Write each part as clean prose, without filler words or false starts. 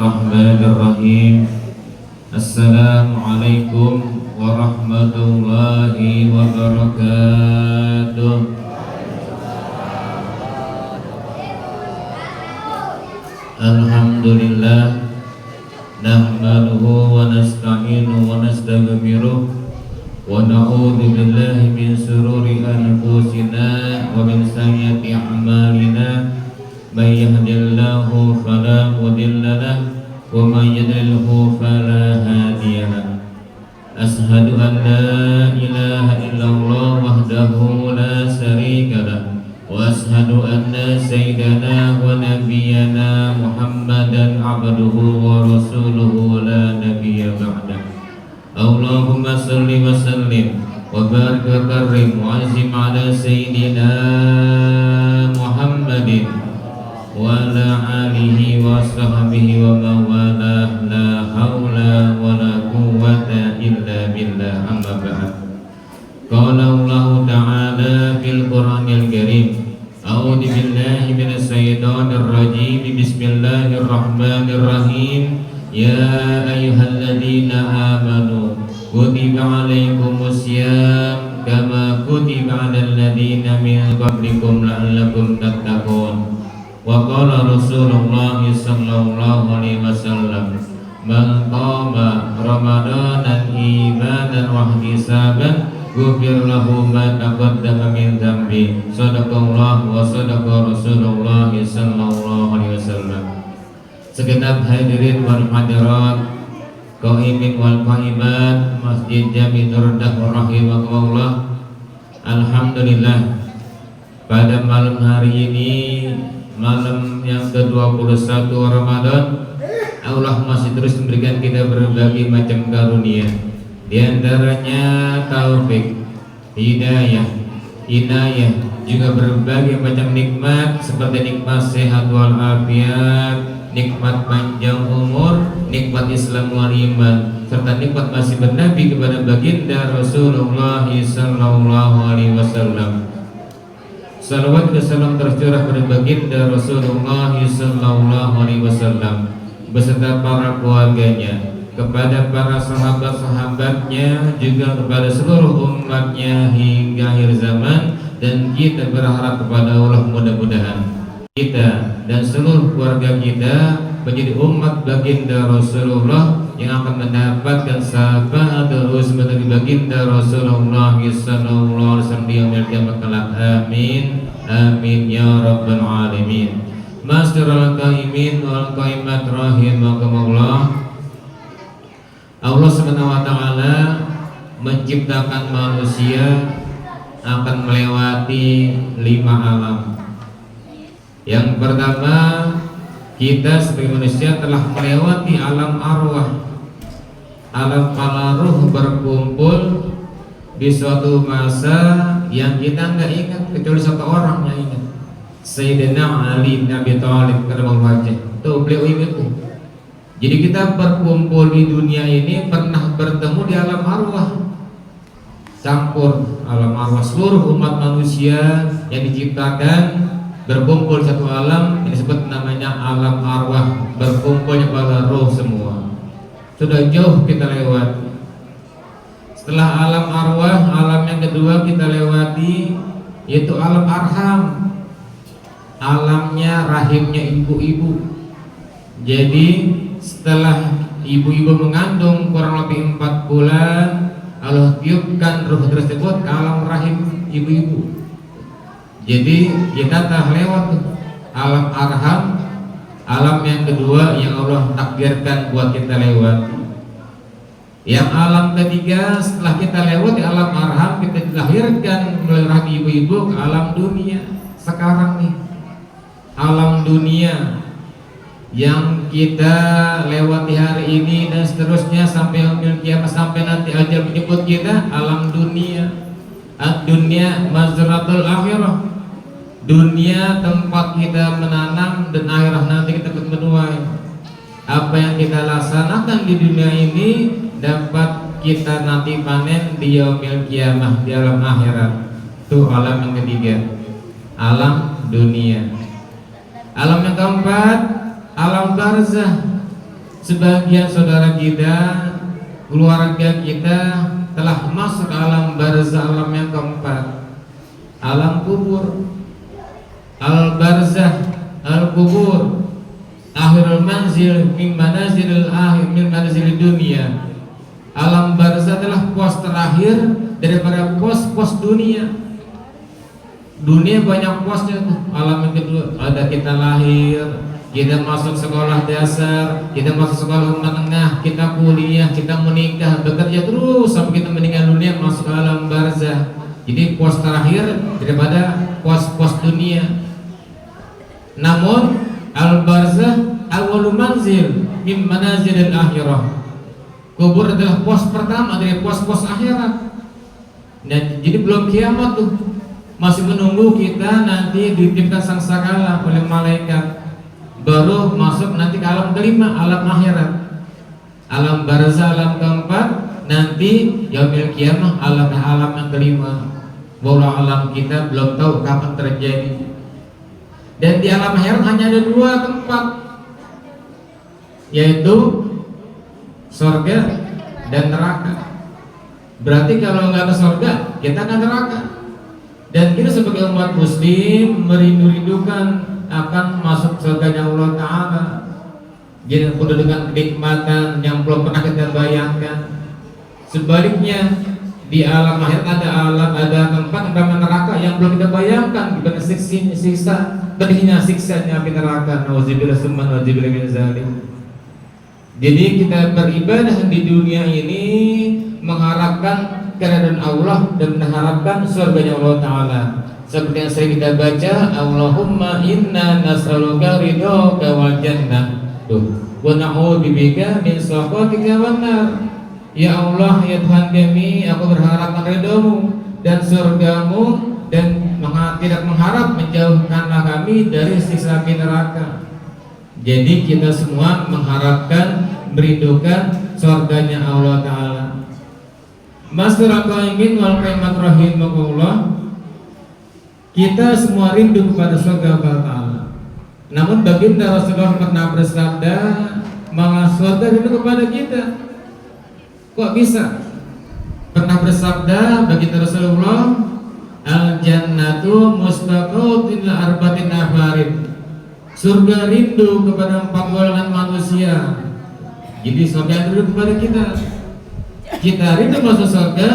Bismillahirrahmanirrahim. Assalamualaikum warahmatullahi wabarakatuh. Alhamdulillah, nahmaduhu wa nasta'inuhu wa nastaghfiruh wa na'udzu billahi min shururi anfusina wa min sayyiati a'malina. Man yahdihillahu fala mudilla lahu wa man yudlilhu fala hadiya lahu. Ashhadu an la ilaha illallah wahdahu la syarika lahu wa ashhadu anna sayyidana wa nabiyyana Muhammadan abduhu wa rasuluhu la nabiyya ba'dahu. Allahumma salli wa sallim wa barik wa karim wa azim ala sayyidina Muhammadin wa ala alihi wa sahbihi wa mawalah. La hawla wa la quwwata illa billah. Amma ba'd. Qala Allah ta'ala fil Qur'anil Karim, a'udzu billahi minasy syaithanir rajim. Bismillahirrahmanirrahim. Ya ayyuhalladzina amanu kutiba alaikumus syiyam kama kutiba alal ladzina min qablikum la'allakum tattaqun. Wa qala Rasulullah sallallahu alaihi wasallam, man qama ramadanan imanan wa ihtisaban ghufir lahu ma taqaddama min dhanbi. Shadaqallah wa shadaqa Rasulullah sallallahu alaihi wasallam. Segenap hadirin wal hadirat, qaimin wal qaimat Masjid Jami Nurdah rahimakumullah. Alhamdulillah, pada malam hari ini, malam yang ke-21 Ramadan, Allah masih terus memberikan kita berbagai macam karunia. Di antaranya taufik, hidayah, inayah, juga berbagai macam nikmat seperti nikmat sehat wal afiat, nikmat panjang umur, nikmat Islam wal iman, serta nikmat masih bernabi kepada baginda Rasulullah sallallahu alaihi wasallam. Salawat dan salam tercurah pada baginda Rasulullah sallallahu alaihi wasallam beserta para keluarganya, kepada para sahabat-sahabatnya, juga kepada seluruh umatnya hingga akhir zaman. Dan kita berharap kepada Allah, mudah-mudahan kita dan seluruh keluarga kita menjadi umat baginda Rasulullah yang akan mendapatkan syafaat usmah dari baginda Rasulullah sallallahu alaihi wasallam di yaumil qiyamah kelak. Amin amin ya rabbal alamin. Masyiral qaimin wal qaimat rahimakumullah. Allah Subhanahu wa taala menciptakan manusia akan melewati 5 alam. Yang pertama, kita sebagai manusia telah melewati alam arwah, alam para ruh berkumpul di suatu masa yang kita nggak ingat kecuali satu orang yang ingat, Sayyidina Ali bin Abi Thalib karramallahu wajhah. Tuh beliau ingat tuh. Jadi kita berkumpul di dunia ini pernah bertemu di alam arwah, campur alam arwah. Seluruh umat manusia yang diciptakan berkumpul satu alam, ini disebut namanya alam arwah, berkumpulnya para roh semua. Sudah jauh kita lewati. Setelah alam arwah, alam yang kedua kita lewati yaitu alam arham, alamnya rahimnya ibu-ibu. Jadi setelah ibu-ibu mengandung kurang lebih 4 bulan, Allah tiupkan ruh tersebut ke alam rahim ibu-ibu. Jadi kita telah lewat alam arham, alam yang kedua yang Allah takdirkan buat kita lewati. Yang alam ketiga setelah kita lewati alam arham, kita dilahirkan melalui rahim ibu-ibu ke alam dunia. Sekarang nih alam dunia yang kita lewati hari ini dan seterusnya sampai yaumil qiyamah, sampai nanti ajal menjemput kita, alam dunia. Dunia mazratul akhirah, dunia tempat kita menanam dan akhirah nanti kita menuai. Apa yang kita laksanakan di dunia ini dapat kita nanti panen di yaumil qiyamah, di alam akhirat. Itu alam yang ketiga, alam dunia. Alam yang keempat, alam barzah. sebagian saudara kita, keluarga kita telah masuk alam barzah, alam yang keempat, alam kubur. Al barzah, al kubur, akhirul manzil min manazilil akhir min manazilid dunia. Alam barzah adalah pos terakhir daripada pos-pos dunia. Dunia banyak posnya tuh. Alam yang kedua ada kita lahir, kita masuk sekolah dasar, kita masuk sekolah menengah, kita kuliah, kita menikah, bekerja terus sampai kita meninggal dunia, masuk alam barzah. Jadi pos terakhir daripada pos-pos dunia. Namun al-barzah awalul manzil min manazilil akhirah. Kubur adalah pos pertama dari pos-pos akhirat. Dan jadi belum kiamat tuh, masih menunggu kita nanti dititipkan sangkakala oleh malaikat, baru masuk nanti ke alam kelima, alam akhirat. Alam barzah, alam keempat, nanti yaumil kiamah, alam yang kelima. Bahwa alam kita belum tahu kapan terjadi. Dan di alam akhirat hanya ada dua tempat, yaitu surga dan neraka. Berarti kalau nggak ke surga, kita akan neraka. Dan kita sebagai umat muslim merindu-rindukan akan masuk surganya Allah Ta'ala. Jadi penuh dengan kenikmatan yang belum pernah kita bayangkan. Sebaliknya di alam akhirat ada tempat namanya neraka yang belum kita bayangkan, gimana siksa pedihnya siksanya api neraka. Nauzubillah summa nauzubillah min dzalik. Jadi kita beribadah di dunia ini mengharapkan keridhaan Allah dan mengharapkan surganya Allah Ta'ala. Seperti yang sering kita baca, Allahumma inna nas'aluka ridhaka wal jannah wa na'udzubika min sakhatika wan nar. Ya Allah, ya Tuhan kami, aku berharap ridhamu dan surgamu, dan tidak mengharap menjauhkanlah kami dari siksa api neraka. Jadi kita semua mengharapkan, merindukan surganya Allah Ta'ala. Masyarakat qaimin wal qaimat rahimahullah, kita semua rindu kepada surga Allah Ta'ala. Namun baginda Rasulullah pernah bersabda, malah surga rindu kepada kita. Kok bisa? Pernah bersabda baginda Rasulullah, al jannatu mustaqatun ila arba'in nafarin. Surga rindu kepada 4 golongan manusia. Jadi surga rindu kepada kita. Kita rindu masuk surga,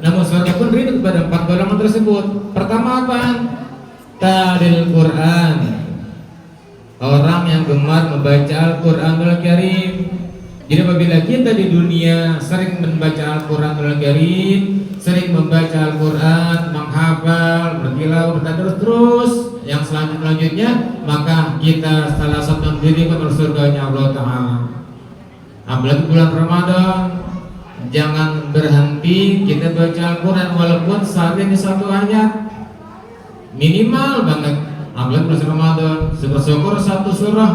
namun surga pun rindu kepada 4 golongan tersebut. Pertama apa? Talil Quran. Orang yang gemar membaca Al-Quranul Karim. Jadi apabila kita di dunia sering membaca Al-Quranul Karim, sering membaca Al-Quran, menghafal, bertilawah, bertadarus terus, yang selanjutnya, maka kita salah satu diri kepada surganya Allah Ta'ala. Apalagi bulan Ramadan, jangan berhenti kita baca Al-Quran walaupun sehari ini 1 ayat, minimal banget. Apalagi bulan Ramadan, syukur-syukur 1 surah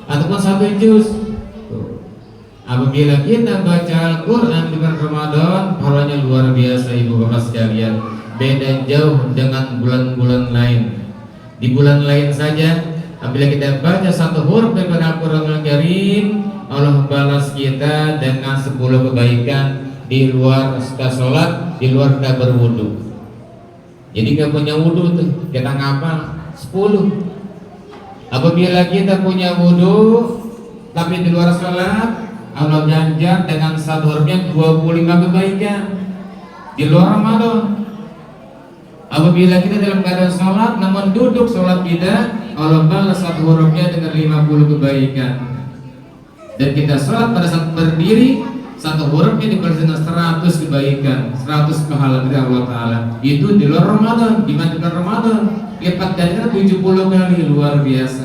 ataupun 1 juz. Apabila kita baca Al-Quran di bulan Ramadan, pahalanya luar biasa ibu bapak sekalian. Beda jauh dengan bulan-bulan lain. Di bulan lain saja, apabila kita baca 1 huruf daripada Al-Quran Al-Karim, Allah balas kita dengan 10 kebaikan di luar kita sholat, di luar kita berwudu. Jadi gak punya wudu tuh, kita ngapal 10. Apabila kita punya wudu tapi di luar sholat, Allah janjian dengan 1 hurufnya 25 kebaikan di luar Ramadan. Apabila kita dalam keadaan sholat namun duduk sholat kita, Allah balas 1 hurufnya dengan 50 kebaikan. Dan kita sholat pada saat berdiri, 1 hurufnya dibalas dengan 100 kebaikan, 100 pahala dari Allah Ta'ala. Itu di luar Ramadan. Di bulan Ramadan lipat gandakan 70 kali, luar biasa.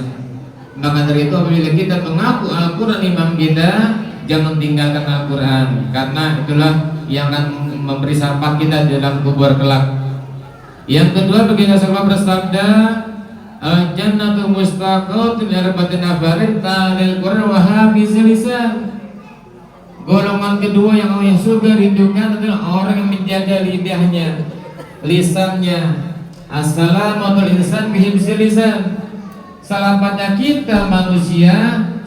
Maka dari itu apabila kita mengaku Al-Quran imam kita, jangan tinggalkan Al-Quran, karena itulah yang akan memberi syafaat kita dalam kubur kelak. Yang kedua, baginda Rasulullah bersabda, al-jannatu mustaqatun arba'in nafarin talil Quran wa hafizil lisan. Golongan kedua yang Allah surga rindukan adalah orang yang menjaga lidahnya, lisannya. Assalamualaikum lisan bihifzil lisan. Salapatnya kita manusia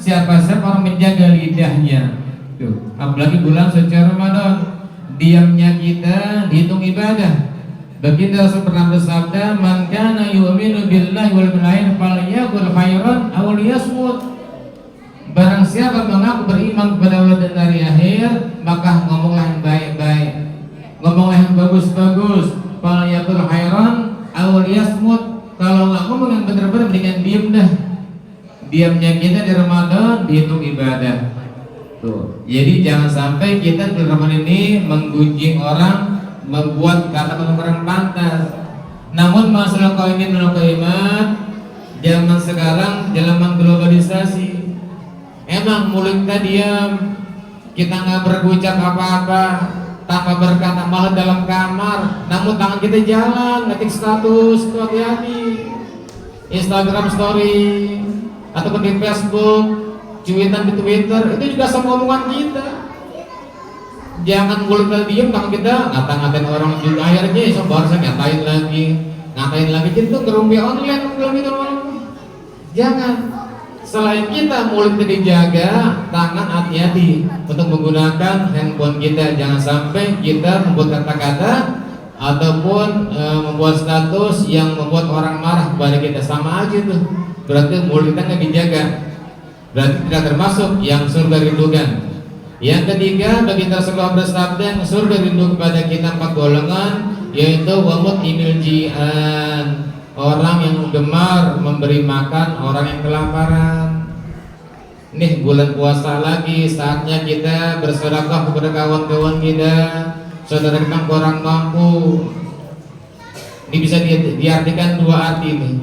siapa orang menjaga lidahnya. Tuh, apalagi bulan suci Ramadan, diamnya kita dihitung ibadah. Baginda Rasul pernah bersabda, "Man kana yu'minu billahi wal yawmil akhir falyaqul khairan aw liyasmut." Barang siapa mengaku beriman kepada Allah dan hari akhir, maka ngomonglah yang baik-baik, ngomonglah yang bagus-bagus. Falyaqul khairan aw liyasmut. Kalau nggak ngomong yang benar-benar, mendingan diem dah. Diamnya kita di Ramadan dihitung ibadah. Tuh. Jadi jangan sampai kita di Ramadan ini menggunjing orang, membuat kata-kata orang pantas. Namun masalah qaimin wal qaimat zaman sekarang zaman globalisasi, emang mulut kita diam, kita nggak berucap apa-apa, tanpa berkata, malah dalam kamar, namun tangan kita jalan ngetik status, tuh hati-hati. Instagram story ataupun di Facebook, cuitan di Twitter, itu juga sama omongan kita. Jangan mulut kita diem, tangan kita ngata-ngatain orang juga, akhirnya so baru saya ngatain lagi itu ngerumpi online belum itu orang. Jangan. Selain kita mulut kita dijaga, tangan hati-hati untuk menggunakan handphone kita. Jangan sampai kita membuat kata-kata ataupun membuat status yang membuat orang marah kepada kita. Sama aja tuh, berarti mulut kita nggak dijaga, berarti tidak termasuk yang surga rindukan. Yang ketiga, baginda Rasulullah bersabda, yang surga rindu kepada kita 4 golongan, yaitu wamut imil ji'an, orang yang gemar memberi makan orang yang kelaparan. Nih bulan puasa lagi, saatnya kita bersedekah kepada kawan-kawan kita, saudara kita kurang mampu. Ini bisa diartikan 2 arti nih.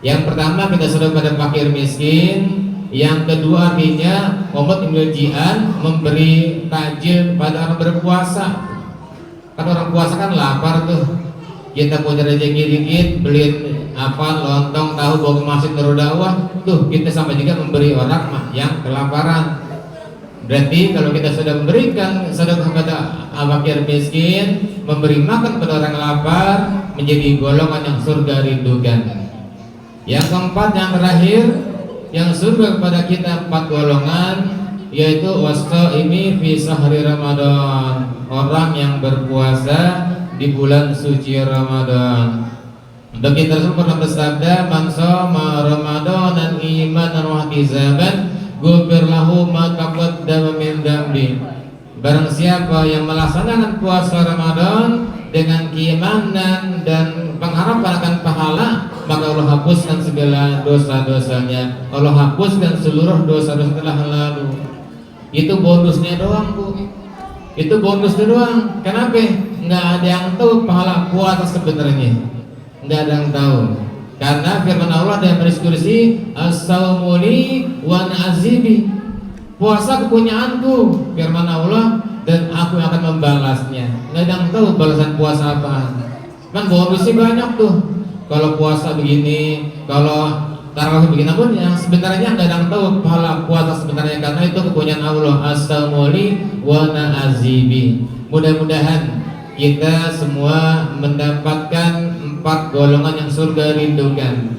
Yang pertama, kita sedekah pada fakir miskin. Yang kedua artinya umat imiljian, memberi takjil pada orang berpuasa. Kan orang puasa kan lapar tuh. Kita punya rezeki dikit, beliin apa lontong, tahu, bawa ke masjid dakwah, tuh kita sama juga memberi orang yang kelaparan. Berarti kalau kita sudah memberikan sedekah kepada fakir miskin, memberi makan kepada orang lapar, menjadi golongan yang surga rindukan. Yang keempat, yang terakhir, yang surga kepada kita 4 golongan, yaitu wasaimi fi sahri Ramadan, orang yang berpuasa di bulan suci Ramadan. Baginda Rasul pernah bersabda, "Man shoma Ramadanan imanan wa ihtisaban, ghufir lahu ma taqaddama min dambi." Barang siapa yang melaksanakan puasa Ramadan dengan keimanan dan pengharapan akan pahala, maka Allah hapuskan segala dosa-dosanya. Allah hapuskan seluruh dosa-dosa telah lalu. Itu bonusnya doang, Bu. Itu bonusnya doang. Kenapa? Nggak ada yang tahu pahala puasa sebenarnya. Nggak ada yang tahu. Karena firman Allah dalam hadis kursi, "As-saumu li wa na'zibi." Puasa kepunyaanku, firman Allah, dan aku akan membalasnya. Nggak ada yang tahu balasan puasa apa. Kan bonusnya banyak tuh. Kalau puasa begini, kalau tarawih begini, namun yang sebenarnya nggak ada yang tahu pahala puasa sebenarnya, karena itu kepunyaan Allah. As-saumu li wa na'zibi. Mudah-mudahan kita semua mendapatkan 4 golongan yang surga rindukan.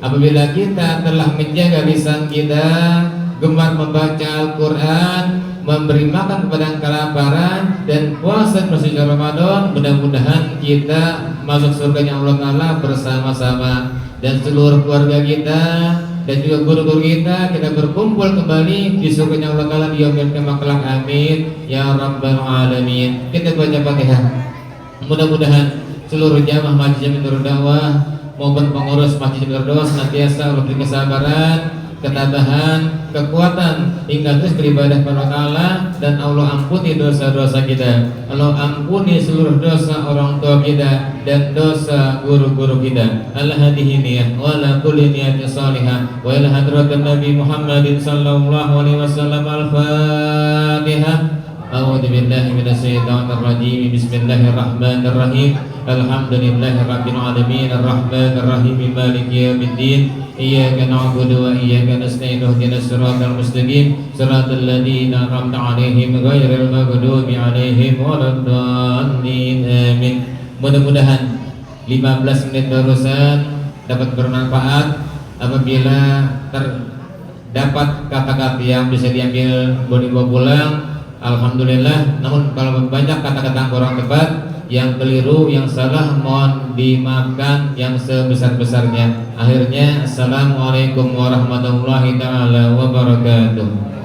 Apabila kita telah menjaga lisan kita, gemar membaca Al-Quran, memberi makan kepada yang kelaparan, dan puasa di Ramadan, mudah-mudahan kita masuk surganya Allah Ta'ala bersama-sama, dan seluruh keluarga kita dan juga guru-guru kita berkumpul kembali di surganya Allah Ta'ala di yaumil qiyamah kelak. Amin ya rabbal alamin. Kita baca Fatihah. Mudah-mudahan seluruh jamaah Masjid Nurul Dakwah maupun pengurus Masjid Nurul Dakwah senantiasa Allah beri kesabaran, ketabahan, kekuatan hingga terus beribadah kepada Allah, dan Allah ampuni dosa-dosa kita. Allah ampuni seluruh dosa orang tua kita dan dosa guru-guru kita. Al-hadihi niyah wa la kulli niyatin salihah wa ila hadratin Nabi Muhammadin sallallahu alaihi wasallam. Al-Fatihah. A'udzu billahi minasyaitonir rajim. Bismillahirrahmanirrahim. Alhamdulillahi rabbil alamin, arrahmanir rahim, maliki yaumiddin. Iyyaka na'budu wa iyyaka nasta'in. Ihdinas siratal mustaqim, siratal ladzina an'amta 'alaihim ghairil maghdubi 'alaihim waladdallin. Amin. Mudah-mudahan 15 menit barusan dapat bermanfaat. Apabila dapat kata-kata yang bisa diambil buat dibawa pulang, alhamdulillah. Namun kalau banyak kata-kata yang kurang tepat, yang keliru, yang salah, mohon dimaafkan yang sebesar-besarnya. Akhirnya, assalamualaikum warahmatullahi taala wabarakatuh.